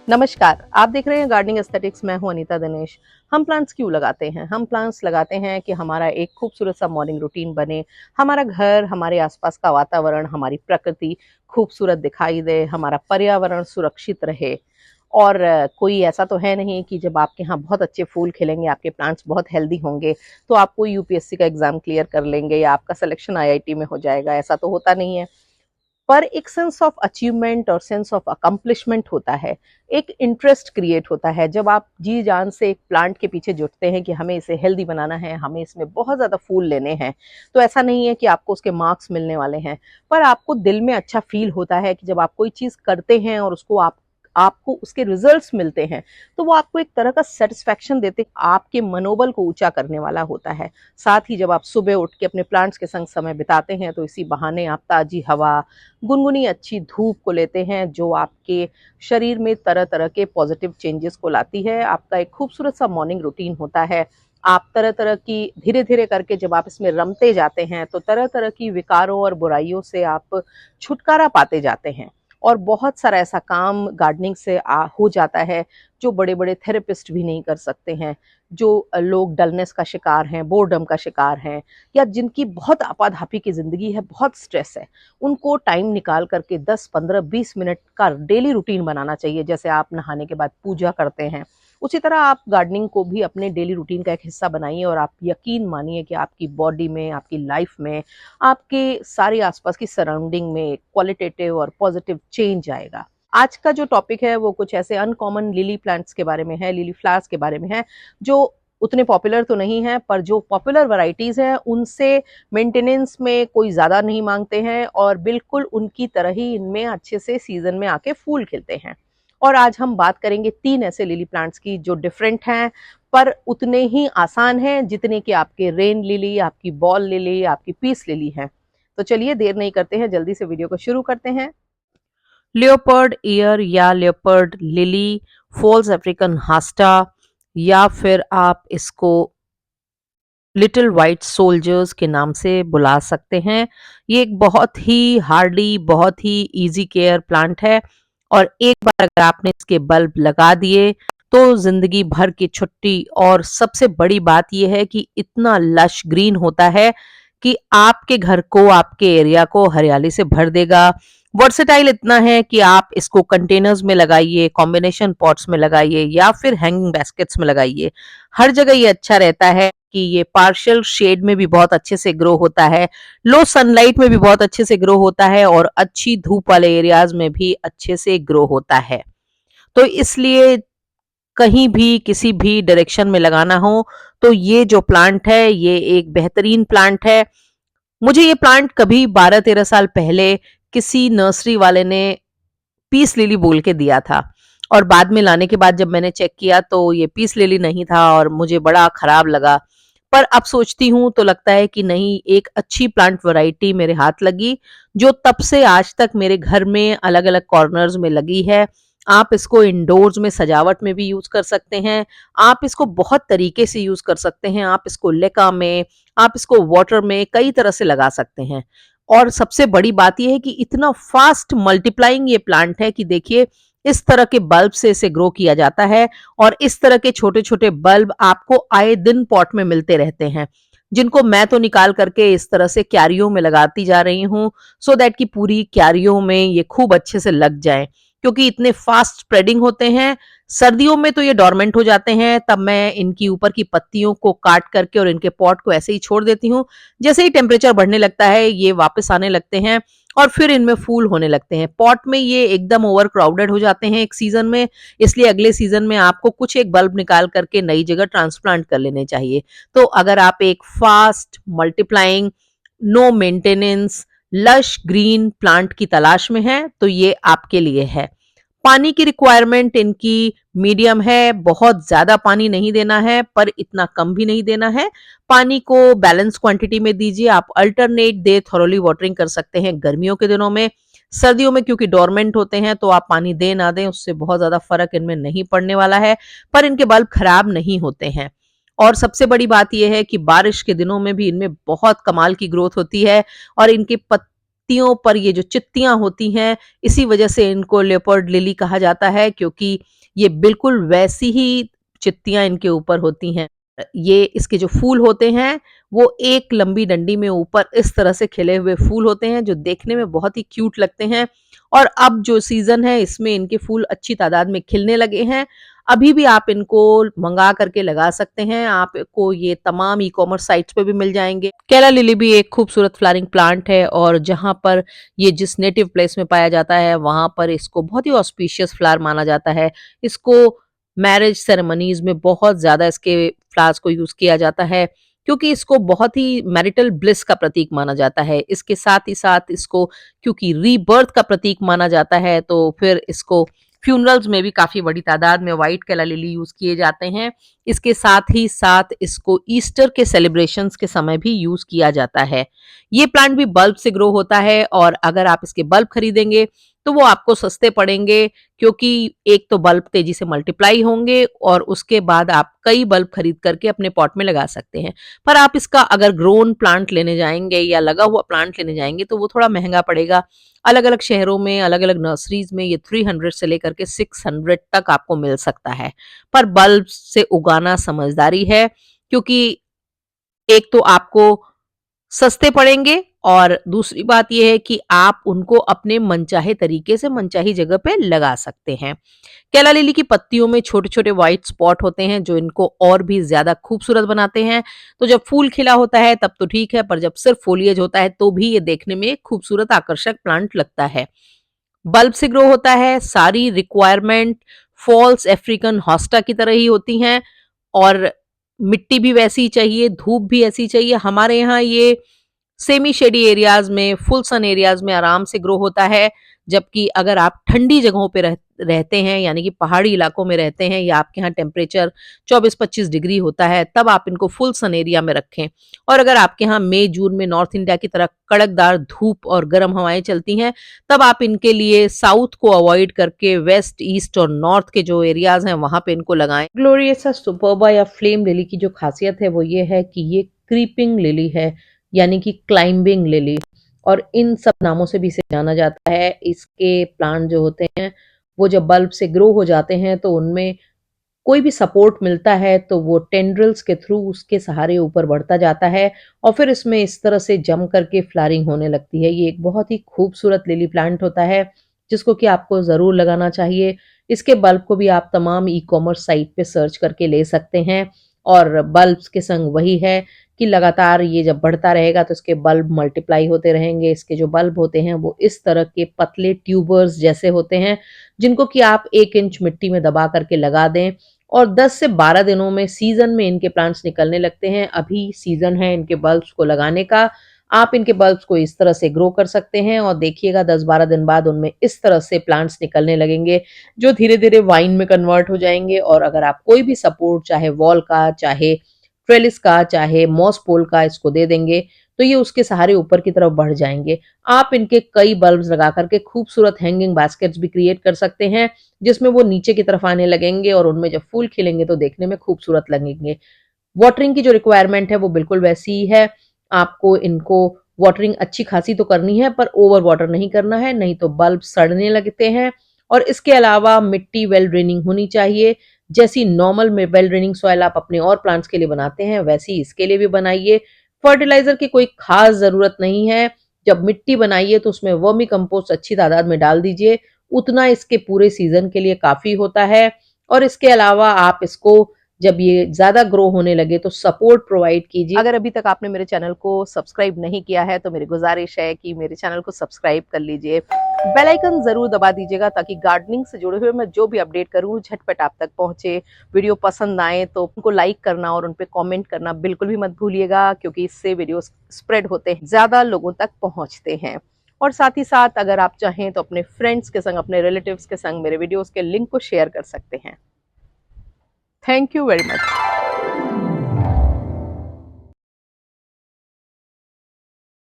नमस्कार, आप देख रहे हैं गार्डनिंग एस्थेटिक्स। मैं हूं अनीता दिनेश। हम प्लांट्स क्यों लगाते हैं? हम प्लांट्स लगाते हैं कि हमारा एक खूबसूरत सा मॉर्निंग रूटीन बने, हमारा घर, हमारे आसपास का वातावरण, हमारी प्रकृति खूबसूरत दिखाई दे, हमारा पर्यावरण सुरक्षित रहे। और कोई ऐसा तो है नहीं कि जब आपके यहाँ बहुत अच्छे फूल खिलेंगे, आपके प्लांट्स बहुत हेल्दी होंगे, तो आप कोई यूपीएससी का एग्ज़ाम क्लियर कर लेंगे या आपका सिलेक्शन आईआईटी में हो जाएगा, ऐसा तो होता नहीं है। पर एक सेंस ऑफ अचीवमेंट और सेंस ऑफ अकम्प्लिशमेंट होता है, एक इंटरेस्ट क्रिएट होता है जब आप जी जान से एक प्लांट के पीछे जुटते हैं कि हमें इसे हेल्दी बनाना है, हमें इसमें बहुत ज़्यादा फूल लेने हैं। तो ऐसा नहीं है कि आपको उसके मार्क्स मिलने वाले हैं, पर आपको दिल में अच्छा फील होता है कि जब आप कोई चीज़ करते हैं और उसको आपको उसके रिजल्ट्स मिलते हैं, तो वो आपको एक तरह का सेटिस्फैक्शन देते, आपके मनोबल को ऊंचा करने वाला होता है। साथ ही जब आप सुबह उठ के अपने प्लांट्स के संग समय बिताते हैं, तो इसी बहाने आप ताज़ी हवा, गुनगुनी अच्छी धूप को लेते हैं, जो आपके शरीर में तरह-तरह के पॉजिटिव चेंजेस को लाती है। आपका एक खूबसूरत सा मॉर्निंग रूटीन होता है। आप तरह-तरह की धीरे-धीरे करके जब आप इसमें रमते जाते हैं, तो तरह-तरह की विकारों और बुराइयों से आप छुटकारा पाते जाते हैं। और बहुत सारा ऐसा काम गार्डनिंग से हो जाता है, जो बड़े-बड़े थेरेपिस्ट भी नहीं कर सकते हैं। जो लोग डलनेस का शिकार हैं, बोरडम का शिकार हैं, या जिनकी बहुत आपाधापी की ज़िंदगी है, बहुत स्ट्रेस है, उनको टाइम निकाल करके 10, 15, 20 मिनट का डेली रूटीन बनाना चाहिए। जैसे आप नहाने के बाद पूजा करते हैं, उसी तरह आप गार्डनिंग को भी अपने डेली रूटीन का एक हिस्सा बनाइए और आप यकीन मानिए कि आपकी बॉडी में, आपकी लाइफ में, आपके सारे आसपास की सराउंडिंग में क्वालिटेटिव और पॉजिटिव चेंज आएगा। आज का जो टॉपिक है वो कुछ ऐसे अनकॉमन लिली प्लांट्स के बारे में है, लिली फ्लावर्स के बारे में है, जो उतने पॉपुलर तो नहीं हैं, पर जो पॉपुलर वैराइटीज़ हैं, उनसे मेंटेनेंस में कोई ज़्यादा नहीं माँगते हैं और बिल्कुल उनकी तरह ही इनमें अच्छे से सीज़न में आके फूल खिलते हैं। और आज हम बात करेंगे 3 ऐसे लिली प्लांट्स की जो डिफरेंट हैं, पर उतने ही आसान हैं जितने कि आपके रेन लिली, आपकी बॉल लिली, आपकी पीस लिली हैं। तो चलिए देर नहीं करते हैं, जल्दी से वीडियो को शुरू करते हैं। लियोपर्ड ईयर या लियोपर्ड लिली, फॉल्स अफ्रीकन हास्टा, या फिर आप इसको लिटिल व्हाइट सोल्जर्स के नाम से बुला सकते हैं। ये एक बहुत ही हार्डी, बहुत ही इजी केयर प्लांट है और एक बार अगर आपने इसके बल्ब लगा दिए तो जिंदगी भर की छुट्टी। और सबसे बड़ी बात यह है कि इतना लश ग्रीन होता है कि आपके घर को, आपके एरिया को हरियाली से भर देगा। वर्सेटाइल इतना है कि आप इसको कंटेनर्स में लगाइए, कॉम्बिनेशन पॉट्स में लगाइए या फिर हैंगिंग बास्केट्स में लगाइए, हर जगह ये अच्छा रहता है। कि ये पार्शियल शेड में भी बहुत अच्छे से ग्रो होता है, लो सनलाइट में भी बहुत अच्छे से ग्रो होता है और अच्छी धूप वाले एरियाज में भी अच्छे से ग्रो होता है। तो इसलिए कहीं भी किसी भी डायरेक्शन में लगाना हो तो ये जो प्लांट है ये एक बेहतरीन प्लांट है। मुझे ये प्लांट कभी 12-13 साल पहले किसी नर्सरी वाले ने पीस लिली बोल के दिया था और बाद में लाने के बाद जब मैंने चेक किया तो ये पीस लिली नहीं था और मुझे बड़ा खराब लगा। पर अब सोचती हूँ तो लगता है कि नहीं, एक अच्छी प्लांट वैरायटी मेरे हाथ लगी जो तब से आज तक मेरे घर में अलग अलग कॉर्नर्स में लगी है। आप इसको इंडोर्स में सजावट में भी यूज कर सकते हैं, आप इसको बहुत तरीके से यूज कर सकते हैं, आप इसको लेका में, आप इसको वाटर में कई तरह से लगा सकते हैं। और सबसे बड़ी बात यह है कि इतना फास्ट मल्टीप्लाइंग ये प्लांट है कि देखिए इस तरह के बल्ब से इसे ग्रो किया जाता है और इस तरह के छोटे छोटे बल्ब आपको आए दिन पॉट में मिलते रहते हैं, जिनको मैं तो निकाल करके इस तरह से क्यारियों में लगाती जा रही हूँ, सो दैट कि पूरी क्यारियों में ये खूब अच्छे से लग जाए, क्योंकि इतने फास्ट स्प्रेडिंग होते हैं। सर्दियों में तो ये डोरमेंट हो जाते हैं, तब मैं इनकी ऊपर की पत्तियों को काट करके और इनके पॉट को ऐसे ही छोड़ देती हूँ। जैसे ही टेम्परेचर बढ़ने लगता है ये वापस आने लगते हैं और फिर इनमें फूल होने लगते हैं। पॉट में ये एकदम ओवर क्राउडेड हो जाते हैं एक सीजन में, इसलिए अगले सीजन में आपको कुछ एक बल्ब निकाल करके नई जगह ट्रांसप्लांट कर लेने चाहिए। तो अगर आप एक fast multiplying, no maintenance, lush green plant की तलाश में हैं तो ये आपके लिए है। पानी की रिक्वायरमेंट इनकी मीडियम है, बहुत ज्यादा पानी नहीं देना है पर इतना कम भी नहीं देना है। पानी को बैलेंस क्वांटिटी में दीजिए, आप अल्टरनेट डे थॉरोली वाटरिंग कर सकते हैं गर्मियों के दिनों में। सर्दियों में क्योंकि डोरमेंट होते हैं तो आप पानी दे ना दें, उससे बहुत ज्यादा फर्क इनमें नहीं पड़ने वाला है, पर इनके बल्ब खराब नहीं होते हैं। और सबसे बड़ी बात यह है कि बारिश के दिनों में भी इनमें बहुत कमाल की ग्रोथ होती है और इनके पत्तियों पर ये जो चित्तियां होती हैं, इसी वजह से इनको लेपर्ड लिली कहा जाता है, क्योंकि ये बिल्कुल वैसी ही चित्तियां इनके ऊपर होती हैं। ये इसके जो फूल होते हैं वो एक लंबी डंडी में ऊपर इस तरह से खिले हुए फूल होते हैं, जो देखने में बहुत ही क्यूट लगते हैं। और अब जो सीजन है इसमें इनके फूल अच्छी तादाद में खिलने लगे हैं। अभी भी आप इनको मंगा करके लगा सकते हैं, आपको ये तमाम ई-कॉमर्स साइट्स पे भी मिल जाएंगे। केला लिली भी एक खूबसूरत फ्लावरिंग प्लांट है, और जहां पर ये जिस नेटिव प्लेस में पाया जाता है वहां पर इसको बहुत ही ऑस्पिशियस फ्लावर माना जाता है। इसको मैरिज सेरेमनीज में बहुत ज्यादा इसके फ्लावर्स को यूज किया जाता है, क्योंकि इसको बहुत ही मैरिटल ब्लिस का प्रतीक माना जाता है। इसके साथ ही साथ इसको क्योंकि रीबर्थ का प्रतीक माना जाता है, तो फिर इसको फ्यूनरल्स में भी काफी बड़ी तादाद में व्हाइट केला लिली यूज किए जाते हैं। इसके साथ ही साथ इसको ईस्टर के सेलिब्रेशंस के समय भी यूज किया जाता है। ये प्लांट भी बल्ब से ग्रो होता है, और अगर आप इसके बल्ब खरीदेंगे तो वो आपको सस्ते पड़ेंगे, क्योंकि एक तो बल्ब तेजी से मल्टीप्लाई होंगे और उसके बाद आप कई बल्ब खरीद करके अपने पॉट में लगा सकते हैं। पर आप इसका अगर ग्रोन प्लांट लेने जाएंगे या लगा हुआ प्लांट लेने जाएंगे तो वो थोड़ा महंगा पड़ेगा। अलग अलग शहरों में अलग अलग नर्सरीज में ये 300 से लेकर के 600 तक आपको मिल सकता है। पर बल्ब से उगाना समझदारी है, क्योंकि एक तो आपको सस्ते पड़ेंगे, और दूसरी बात यह है कि आप उनको अपने मनचाहे तरीके से मनचाही जगह पे लगा सकते हैं। केला लिली की पत्तियों में छोटे छोटे व्हाइट स्पॉट होते हैं, जो इनको और भी ज्यादा खूबसूरत बनाते हैं। तो जब फूल खिला होता है तब तो ठीक है, पर जब सिर्फ फोलिएज होता है तो भी ये देखने में एक खूबसूरत आकर्षक प्लांट लगता है। बल्ब से ग्रो होता है, सारी रिक्वायरमेंट फॉल्स अफ्रीकन हॉस्टा की तरह ही होती हैं, और मिट्टी भी वैसी ही चाहिए, धूप भी ऐसी चाहिए। हमारे यहाँ ये सेमी शेडी एरियाज में, फुल सन एरियाज में आराम से ग्रो होता है। जबकि अगर आप ठंडी जगहों पे रहते हैं, यानी कि पहाड़ी इलाकों में रहते हैं, या आपके यहाँ टेम्परेचर 24-25 डिग्री होता है, तब आप इनको फुल सन एरिया में रखें। और अगर आपके यहाँ मई जून में नॉर्थ इंडिया की तरह कड़कदार धूप और गर्म हवाएं चलती हैं, तब आप इनके लिए साउथ को अवॉइड करके वेस्ट, ईस्ट और नॉर्थ के जो एरियाज हैं वहां पे इनको लगाएं। ग्लोरियसा सुपर्बा या फ्लेम लिली की जो खासियत है वो ये है कि ये क्रीपिंग लिली है, यानी कि क्लाइंबिंग लिली, और इन सब नामों से भी इसे जाना जाता है। इसके प्लांट जो होते हैं वो जब बल्ब से ग्रो हो जाते हैं तो उनमें कोई भी सपोर्ट मिलता है तो वो टेंड्रिल्स के थ्रू उसके सहारे ऊपर बढ़ता जाता है, और फिर इसमें इस तरह से जम करके फ्लावरिंग होने लगती है। ये एक बहुत ही खूबसूरत लिली प्लांट होता है, जिसको कि आपको ज़रूर लगाना चाहिए। इसके बल्ब को भी आप तमाम ई-कॉमर्स साइट पे सर्च करके ले सकते हैं, और बल्ब्स के संग वही है कि लगातार ये जब बढ़ता रहेगा तो इसके बल्ब मल्टीप्लाई होते रहेंगे। इसके जो बल्ब होते हैं वो इस तरह के पतले ट्यूबर्स जैसे होते हैं, जिनको कि आप 1 इंच मिट्टी में दबा करके लगा दें, और 10 से 12 दिनों में सीजन में इनके प्लांट्स निकलने लगते हैं। अभी सीजन है इनके बल्ब्स को लगाने का। आप इनके बल्ब्स को इस तरह से ग्रो कर सकते हैं, और देखिएगा 10-12 दिन बाद उनमें इस तरह से प्लांट्स निकलने लगेंगे, जो धीरे धीरे वाइन में कन्वर्ट हो जाएंगे। और अगर आप कोई भी सपोर्ट, चाहे वॉल का, चाहे ट्रेलिस का, चाहे मॉस पोल का, इसको दे देंगे तो ये उसके सहारे ऊपर की तरफ बढ़ जाएंगे। आप इनके कई बल्ब्स लगा करके खूबसूरत हैंगिंग बास्केट्स भी क्रिएट कर सकते हैं, जिसमें वो नीचे की तरफ आने लगेंगे, और उनमें जब फूल खिलेंगे तो देखने में खूबसूरत लगेंगे। वाटरिंग की जो रिक्वायरमेंट है वो बिल्कुल वैसी ही है। आपको इनको वाटरिंग अच्छी खासी तो करनी है, पर ओवर वाटर नहीं करना है, नहीं तो बल्ब सड़ने लगते हैं। और इसके अलावा मिट्टी वेल ड्रेनिंग होनी चाहिए। जैसी नॉर्मल में वेल ड्रेनिंग सॉइल आप अपने और प्लांट्स के लिए बनाते हैं, वैसी इसके लिए भी बनाइए। फर्टिलाइजर की कोई खास जरूरत नहीं है। जब मिट्टी बनाइए तो उसमें वर्मी कंपोस्ट अच्छी तादाद में डाल दीजिए, उतना इसके पूरे सीजन के लिए काफी होता है। और इसके अलावा आप इसको जब ये ज्यादा ग्रो होने लगे तो सपोर्ट प्रोवाइड कीजिए। अगर अभी तक आपने मेरे चैनल को सब्सक्राइब नहीं किया है तो मेरी गुजारिश है कि मेरे चैनल को सब्सक्राइब कर लीजिए, बेल आइकन जरूर दबा दीजिएगा, ताकि गार्डनिंग से जुड़े हुए मैं जो भी अपडेट करूँ झटपट आप तक पहुंचे। वीडियो पसंद आए तो उनको लाइक करना और उन पे कमेंट करना बिल्कुल भी मत भूलिएगा, क्योंकि इससे वीडियो स्प्रेड होते हैं, ज्यादा लोगों तक पहुंचते हैं। और साथ ही साथ अगर आप चाहें तो अपने फ्रेंड्स के संग, अपने रिलेटिव्स के संग मेरे वीडियोस के लिंक को शेयर कर सकते हैं। Thank you very much.